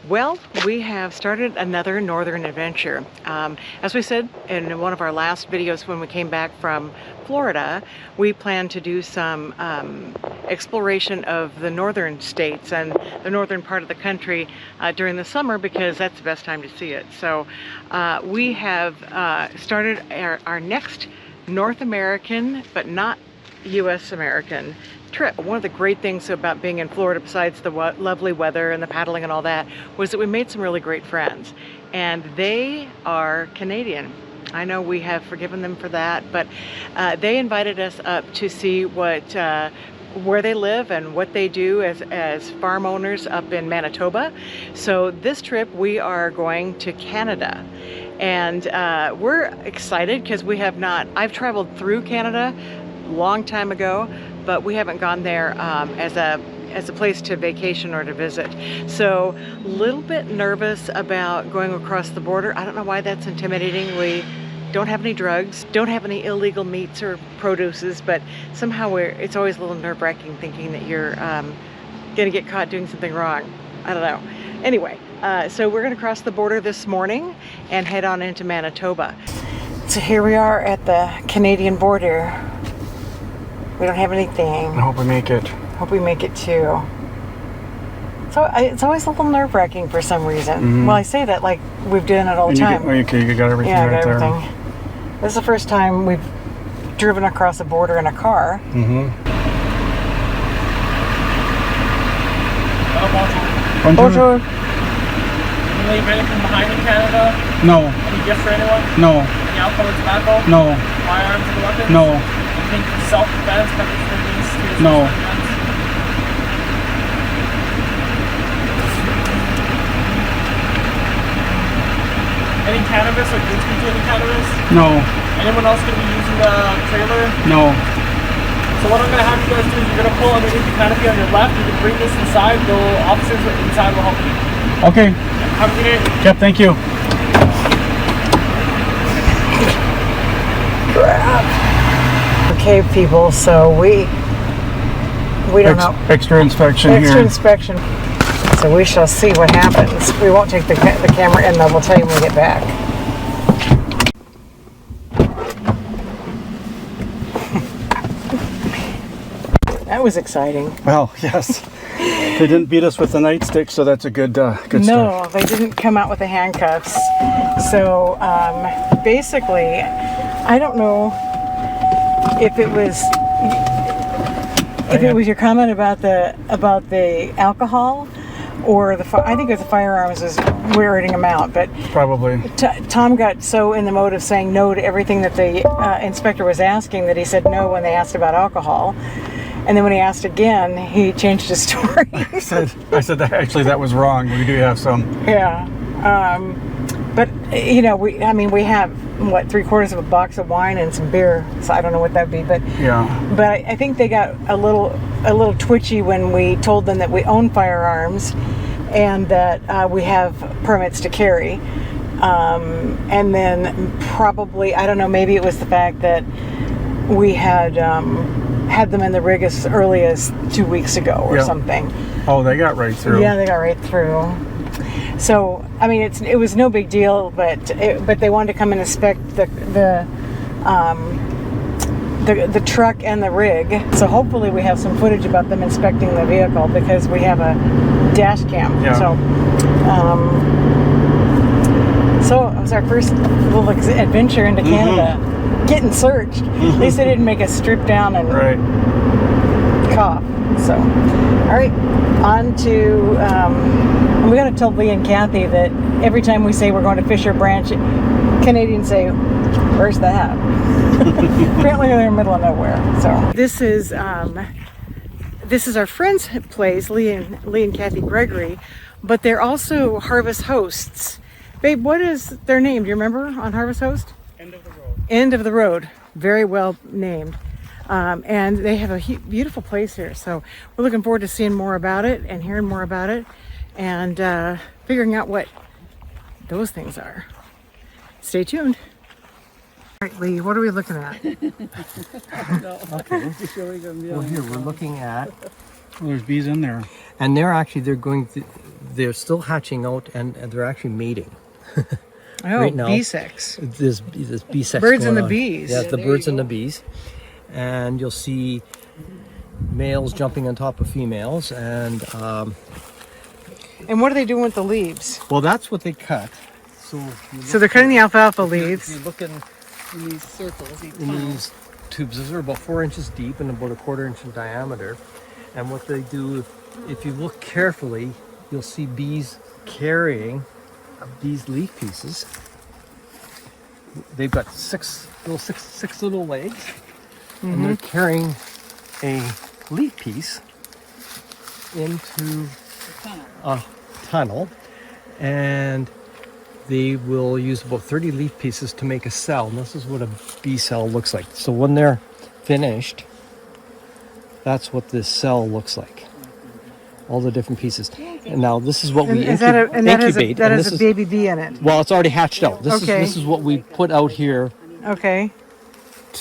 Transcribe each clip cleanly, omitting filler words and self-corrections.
Well, we have started another northern adventure. As we said in one of our last videos when we came back from Florida, we plan to do some exploration of the northern states and the northern part of the country during the summer because that's the best time to see it. So we have started our next North American, but not U.S. American trip. One of the great things about being in Florida, besides the lovely weather and the paddling and all that, was that we made some really great friends, and they are Canadian. I know we have forgiven them for that, but they invited us up to see what where they live and what they do as farm owners up in Manitoba. So this trip we are going to Canada, and we're excited because we have not. I've traveled through Canada a long time ago, but we haven't gone there as a place to vacation or to visit. So a little bit nervous about going across the border. I don't know why that's intimidating. We don't have any drugs, don't have any illegal meats or produces, but somehow it's always a little nerve-wracking thinking that you're gonna get caught doing something wrong. I don't know. Anyway, so we're gonna cross the border this morning and head on into Manitoba. So here we are at the Canadian border. We don't have anything. I hope we make it. Hope we make it too. So it's always a little nerve-wracking for some reason. Mm-hmm. Well, I say that like we've done it all the time. Okay, you got everything right there. Yeah, I got everything. This is the first time we've driven across a border in a car. Mm-hmm. Bonjour. You leave anything behind in Canada? No. Any gifts for anyone? No. Any alcohol or tobacco? No. Firearms or weapons? No. Anything for self-defense, pepper springs, no. Any cannabis or goods containing cannabis? No. Anyone else going to be using the trailer? No. So what I'm going to have you guys do is you're going to pull underneath the canopy on your left. You can bring this inside. The officers inside will help you. Okay. Have a good day. Yep, thank you. Okay, people, so we don't know. Extra inspection here. Extra inspection. So we shall see what happens. We won't take the camera in, though. We'll tell you when we get back. That was exciting. Well, yes. They didn't beat us with the nightstick, so that's a good start. No, they didn't come out with the handcuffs. So basically, I don't know if it was your comment about the alcohol, or I think it was the firearms was weirding him out, but probably Tom got so in the mode of saying no to everything that the inspector was asking that he said no when they asked about alcohol, and then when he asked again, he changed his story. I said that actually that was wrong. We do have some. Yeah, but you know, we have what, 3/4 of a box of wine and some beer, so I don't know what that'd be, but yeah. But I think they got a little twitchy when we told them that we own firearms and that we have permits to carry, and then probably, I don't know, maybe it was the fact that we had them in the rig as early as 2 weeks ago or something. Oh, they got right through. Yeah, they got right through. So, I mean, it was no big deal, but they wanted to come and inspect the truck and the rig. So hopefully we have some footage about them inspecting the vehicle because we have a dash cam. Yeah. So it was our first little adventure into Canada, getting searched. At least they didn't make us strip down and cough. So, all right, on to, we got to tell Lee and Kathy that every time we say we're going to Fisher Branch, Canadians say, where's that? Apparently they're in the middle of nowhere. So this is our friend's place, Lee and Kathy Gregory, but they're also Harvest Hosts. Babe, what is their name? Do you remember on Harvest Host? End of the road. End of the Road. Very well named. And they have a beautiful place here. So we're looking forward to seeing more about it and hearing more about it and figuring out what those things are. Stay tuned. All right, Lee, what are we looking at? Okay. Well, here we're looking at. Well, there's bees in there. And they're they're still hatching out, and they're actually mating. Oh, right now. bee sex. This bee sex. Birds and going the on. bees. Yeah, Yeah, the there birds you and the go. bees. And you'll see males jumping on top of females, and And what are they doing with the leaves? well, that's what they cut. So, So they're cutting the alfalfa if you leaves. look in These circles, these tubes, those are about 4 inches deep and about a 1/4 inch in diameter. And what they do, if you look carefully, you'll see bees carrying these leaf pieces. They've got six little legs, and they're carrying a leaf piece into a tunnel, and they will use about 30 leaf pieces to make a cell. And this is what a bee cell looks like. So when they're finished, that's what this cell looks like. All the different pieces. And now this is what we And that incubate. has and this a is, baby bee in it. well, it's already hatched out. Okay. This is what we put out here Okay.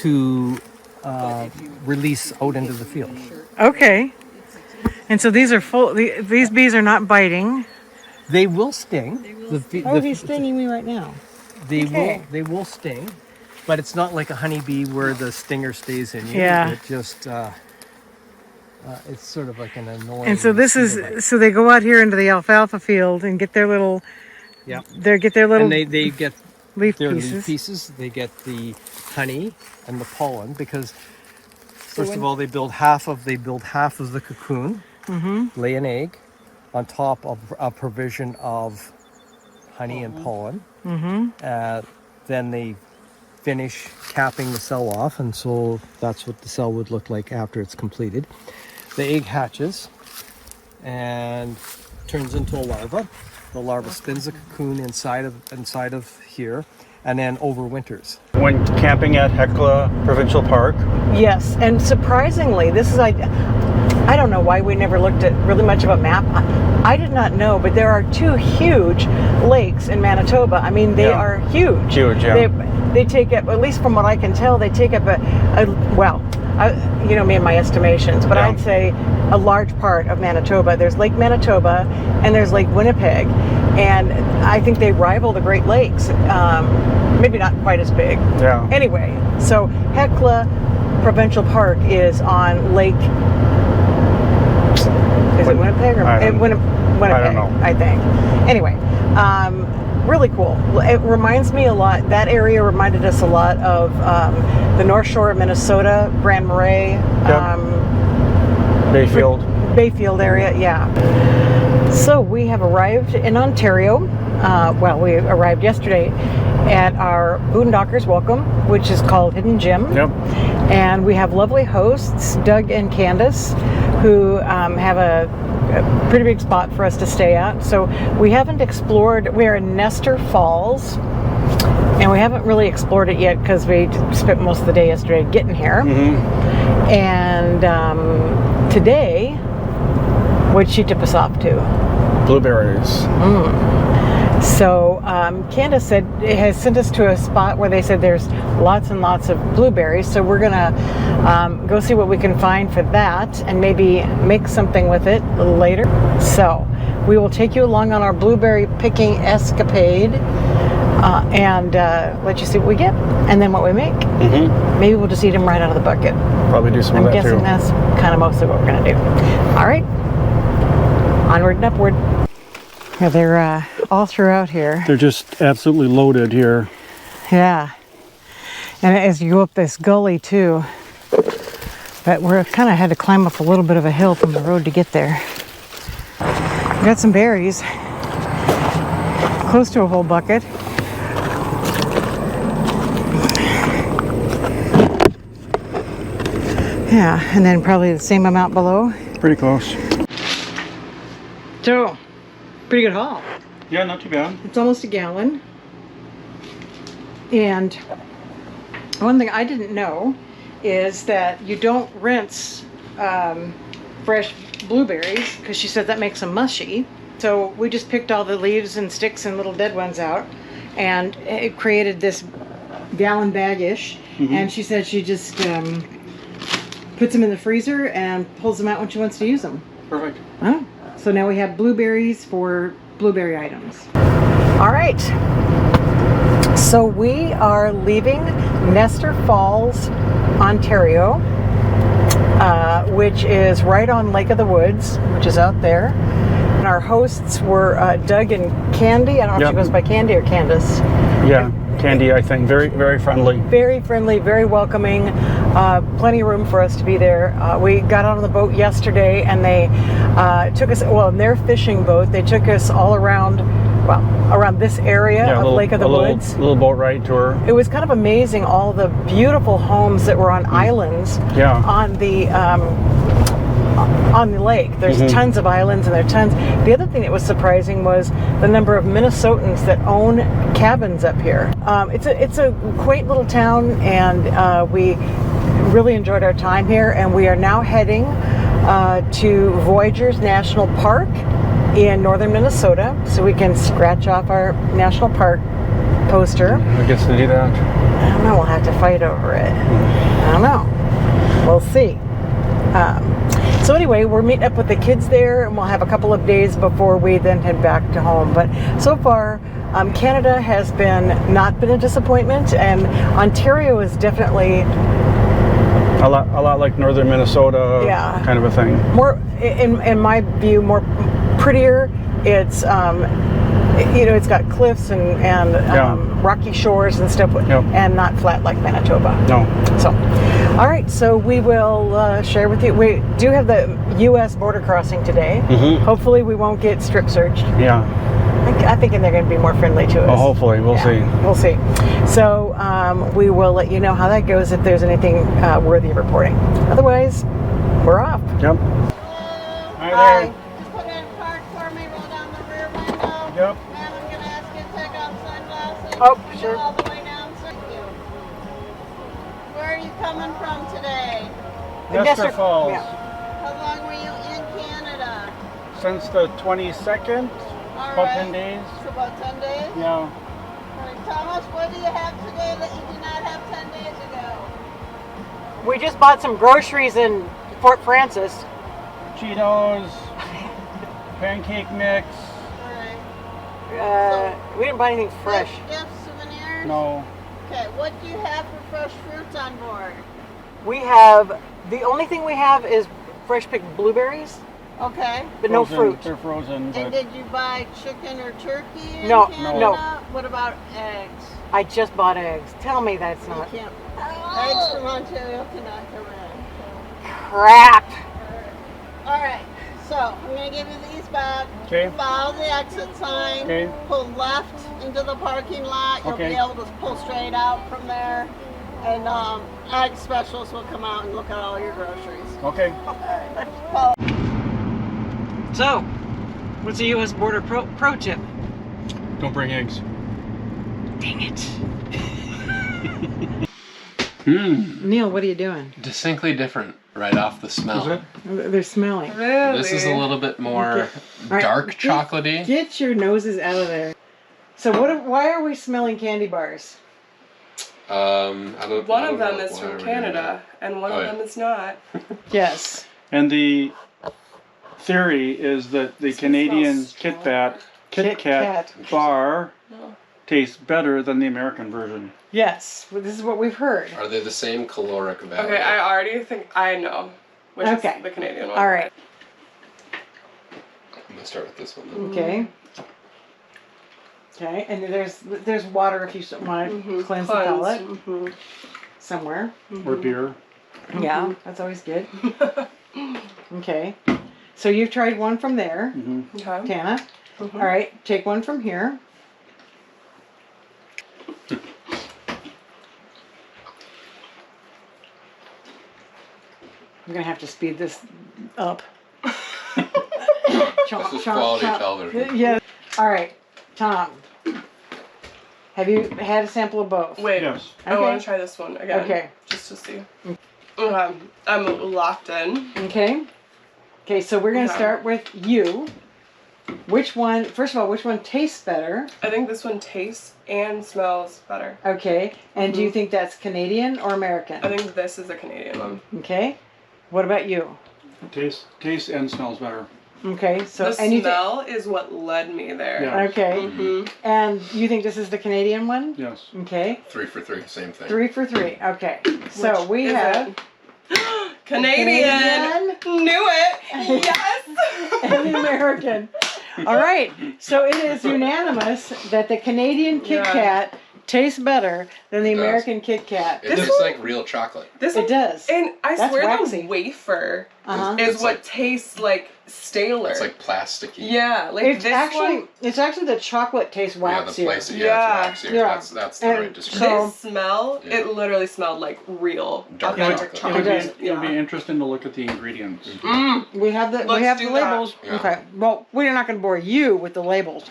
to release out into the field. Okay. And so these are full. These bees are not biting. They will sting. He's stinging me right now. They will sting, but it's not like a honeybee where the stinger stays in you. Yeah. It just it's sort of like an annoying. And so this mosquito bite. is so they go out here into the alfalfa field and get their little. Yeah. They get their little And they get leaf their pieces. leaf pieces. They get the honey and the pollen because first of all they build half of the cocoon, lay an egg on top of a provision of honey and pollen. Then they finish capping the cell off, and so that's what the cell would look like after it's completed. The egg hatches and turns into a larva. The larva spins a cocoon inside of here, and then overwinters. When camping at Hecla Provincial Park, Yes, and surprisingly, this is I don't know why we never looked at really much of a map. I did not know, but there are 2 huge lakes in Manitoba. I mean, they Yeah. are huge. Huge, yeah. They take up, at least from what I can tell, they take up you know me and my estimations, but Yeah. I'd say a large part of Manitoba. There's Lake Manitoba and there's Lake Winnipeg, and I think they rival the Great Lakes. Maybe not quite as big. Yeah. Anyway, so Hecla Provincial Park is on Lake. Is it Winnipeg or Winnipeg? I don't know. I think. Anyway, really cool. It reminds me a lot. That area reminded us a lot of the North Shore of Minnesota, Grand Marais, Bayfield area. Yeah. So we have arrived in Ontario. We arrived yesterday at our Boondockers Welcome, which is called Hidden Gem. Yep. And we have lovely hosts, Doug and Candace, who have a pretty big spot for us to stay at. So we haven't explored, we're in Nestor Falls, and we haven't really explored it yet because we spent most of the day yesterday getting here. And today, what'd she tip us off to? Blueberries. So Candace said it has sent us to a spot where they said there's lots and lots of blueberries. So we're gonna go see what we can find for that and maybe make something with it a little later. So we will take you along on our blueberry picking escapade and let you see what we get and then what we make. Maybe we'll just eat them right out of the bucket. Probably do some I'm of that guessing too. that's kind of mostly what we're gonna do. All right, onward and upward. Yeah, they're all throughout here. They're just absolutely loaded here. Yeah. And as you go up this gully too, but we're kind of had to climb up a little bit of a hill from the road to get there. We got some berries, close to a whole bucket. Yeah, and then probably the same amount below. Pretty close. So, pretty good haul. Yeah, not too bad. It's almost a gallon. And one thing I didn't know is that you don't rinse fresh blueberries because she said that makes them mushy. So we just picked all the leaves and sticks and little dead ones out, and it created this gallon bag-ish. And she said she just puts them in the freezer and pulls them out when she wants to use them. Perfect. Oh, So now we have blueberries for blueberry items. All right. So we are leaving Nestor Falls, Ontario, which is right on Lake of the Woods, which is out there. And our hosts were Doug and Candy. I don't know if she goes by Candy or Candace. Yeah, Candy, I think. Very, very friendly. Very friendly, very welcoming. Plenty of room for us to be there. We got out on the boat yesterday, and they took us, well, in their fishing boat, they took us all around, well, around this area of Lake of the Woods. A little boat ride tour. It was kind of amazing, all the beautiful homes that were on islands on the lake. There's tons of islands, and there are tons. The other thing that was surprising was the number of Minnesotans that own cabins up here. It's a quaint little town, and we really enjoyed our time here. And we are now heading to Voyageurs National Park in northern Minnesota, so we can scratch off our national park poster. I guess to do that. I don't know. We'll have to fight over it. I don't know. We'll see. So anyway, we're meeting up with the kids there, and we'll have a couple of days before we then head back to home. But so far, Canada has not been a disappointment, and Ontario is definitely a lot like northern Minnesota, kind of a thing. More, in my view, more prettier. It's it's got cliffs and rocky shores and stuff, and not flat like Manitoba. No. So, all right. So we will share with you. We do have the U.S. border crossing today. Hopefully, we won't get strip searched. Yeah. I think they're going to be more friendly to us. Well, hopefully, we'll see. We'll see. So we will let you know how that goes if there's anything worthy of reporting. Otherwise, we're off. Yep. Hi. Put in park for me, roll down the rear window. Yep. Ma'am, I'm going to ask you to take off sunglasses. Oh, Go sure. all the way down. Thank you. Where are you coming from today? Nestor Falls. Yeah. How long were you in Canada? Since the 22nd, All about right. 10 days. So about 10 days? Yeah. All right, Thomas, what do you have today that you did not have 10 days ago? We just bought some groceries in Fort Francis. Cheetos, pancake mix. All right. We didn't buy anything fresh. Gifts, souvenirs? No. Okay, what do you have for fresh fruits on board? We have, the only thing we have is fresh picked blueberries, Okay. but no Frozen. fruit. They're frozen. And But did you buy chicken or turkey in No, Canada? no. What about eggs? I just bought eggs. Tell me that's You not can't. Eggs from Ontario cannot come in. crap. All right. So I'm gonna give you these back. Okay. Follow the exit sign. Okay. Pull left into the parking lot. You'll Okay. be able to pull straight out from there. And ag specialists will come out and look at all your groceries. okay. Follow. So, what's the U.S. border pro tip? Don't bring eggs. Dang it. Neil, what are you doing? Distinctly different right off the smell. Is it? They're smelling. This is a little bit more All right, dark chocolatey. Get your noses out of there. So why are we smelling candy bars? I don't, One I of don't them know is why from we're doing Canada, and one Oh, of yeah. them is not. Yes. And the theory is that the Canadian smells Kit Kat bar tastes better than the American version. Yes. Well, this is what we've heard. Are they the same caloric value? Okay, I already think I know which Okay. is the Canadian one. All right. I'm gonna start with this one then. Okay. Okay, and there's water if you want to cleanse the palate somewhere. Or beer. Yeah, that's always good. Okay, so you've tried one from there, Okay. Tana. All right, take one from here. I'm gonna have to speed this up. This is quality television. Yeah. All right, Tom. Have you had a sample of both? Wait, Yes. I Okay. want to try this one again. Okay. Just to see. I'm locked in. Okay. Okay, so we're gonna Okay. start with you. Which one? First of all, which one tastes better? I think this one tastes and smells better. Okay. And do you think that's Canadian or American? I think this is a Canadian one. Okay. What about you? Tastes and smells better. Okay, so The and you smell is what led me there. Yeah. okay, and you think this is the Canadian one? Yes. Okay, 3 for 3, same thing. 3 for 3. Okay, so Which we is have it? Canadian. Knew it. Yes. and the American. All right, so it is unanimous that the Canadian Kit Yeah. Kat tastes better than the It does. American Kit Kat. It tastes like real chocolate. This It one, does. and I That's swear waxy. the wafer Uh-huh. is It's what like- tastes like staler. It's like plasticky. yeah, like It's this actually one. the chocolate tastes Yeah, the waxier. place. Yeah, Yeah. it's waxier. Yeah. That's the And right description. so- This smell, Yeah. it literally smelled like real Dark authentic chocolate. It would chocolate. be, it would be interesting to look at the ingredients. We have the Let's do that. labels. Yeah. Okay. Well, we're not going to bore you with the labels,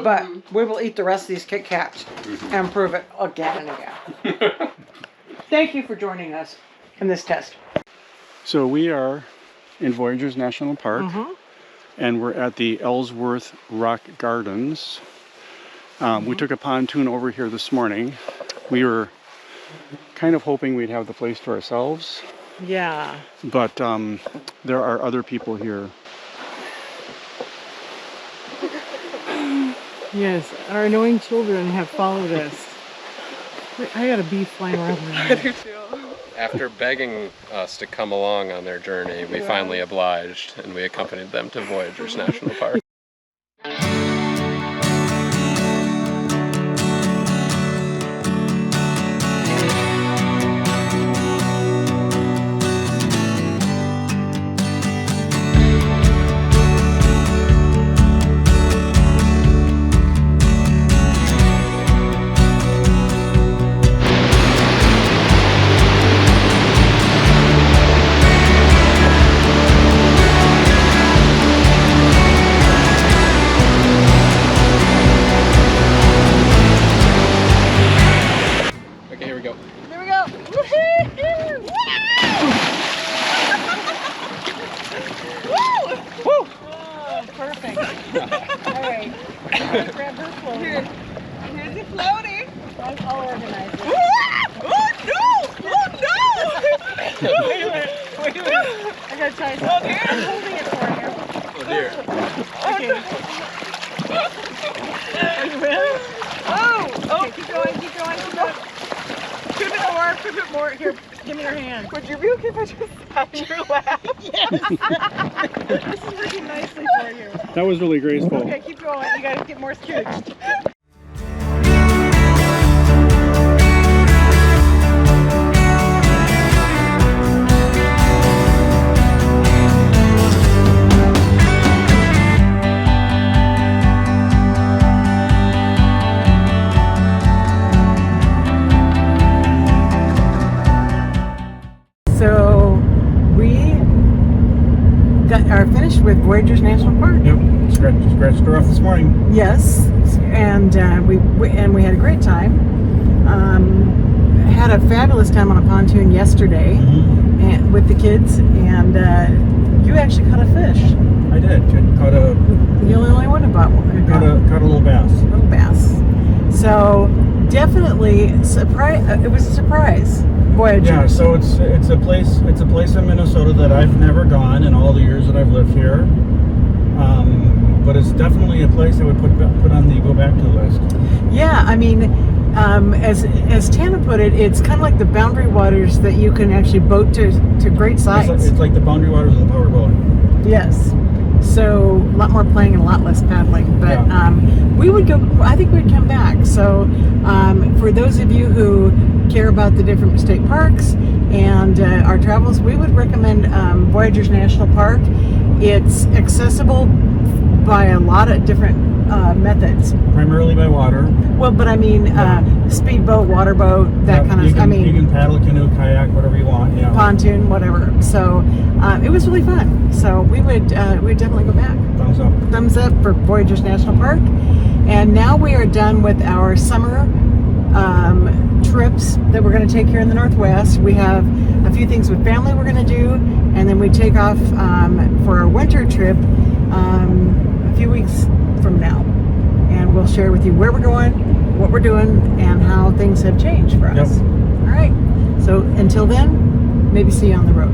but we will eat the rest of these Kit Kats and prove it again and again. Thank you for joining us in this test. So we are in Voyageurs National Park, and we're at the Ellsworth Rock Gardens. We took a pontoon over here this morning. We were kind of hoping we'd have the place to ourselves, Yeah. but there are other people here. Yes, our annoying children have followed us. Wait, I got a bee flying around me. After begging us to come along on their journey, we finally obliged, and we accompanied them to Voyageurs National Park. Okay, here we go. Here we go. Woo-hoo! Woo! Oh, perfect. All right. Let's grab her float. Here's the floaty. I'll organize it. Oh no! Oh no! Wait a minute. I gotta try something. I'm holding it for you. Oh dear. Okay. Are you in? Oh! Okay, keep going, keep going, keep going. Pivot more. Here, give me your hand. Would you be okay if I just sat in your lap? This is working nicely for you. That was really graceful. Okay, keep going. You gotta get more scooched. So we are finished with Voyageurs National Park. Yep, scratched her off this morning. Yes, and we had a great time. Had a fabulous time on a pontoon yesterday and, with the kids, and you actually caught a fish. I did. Caught a You're the only one who bought one. caught a little bass. Little bass. So definitely surprise. It was a surprise. Voyageurs. Yeah, so it's a place in Minnesota that I've never gone in all the years that I've lived here. But it's definitely a place I would put on the go back to list. Yeah, I mean, as Tana put it, it's kind of like the boundary waters that you can actually boat to great sites. It's like the boundary waters of the power boat. Yes. So a lot more playing and a lot less paddling. But we would go. I think we'd come back. So for those of you who care about the different state parks and our travels, we would recommend Voyageurs National Park. It's accessible by a lot of different methods. Primarily by water. Well, but I mean, speedboat, waterboat, that kind of. You can paddle, canoe, kayak, whatever you want. Yeah. Pontoon, whatever. So it was really fun. So we'd definitely go back. Thumbs up. Thumbs up for Voyageurs National Park. And now we are done with our summer trips that we're going to take here in the Northwest. We have a few things with family we're going to do, and then we take off for our winter trip a few weeks from now. And we'll share with you where we're going, what we're doing, and how things have changed for us. Yep. All right. So until then, maybe see you on the road.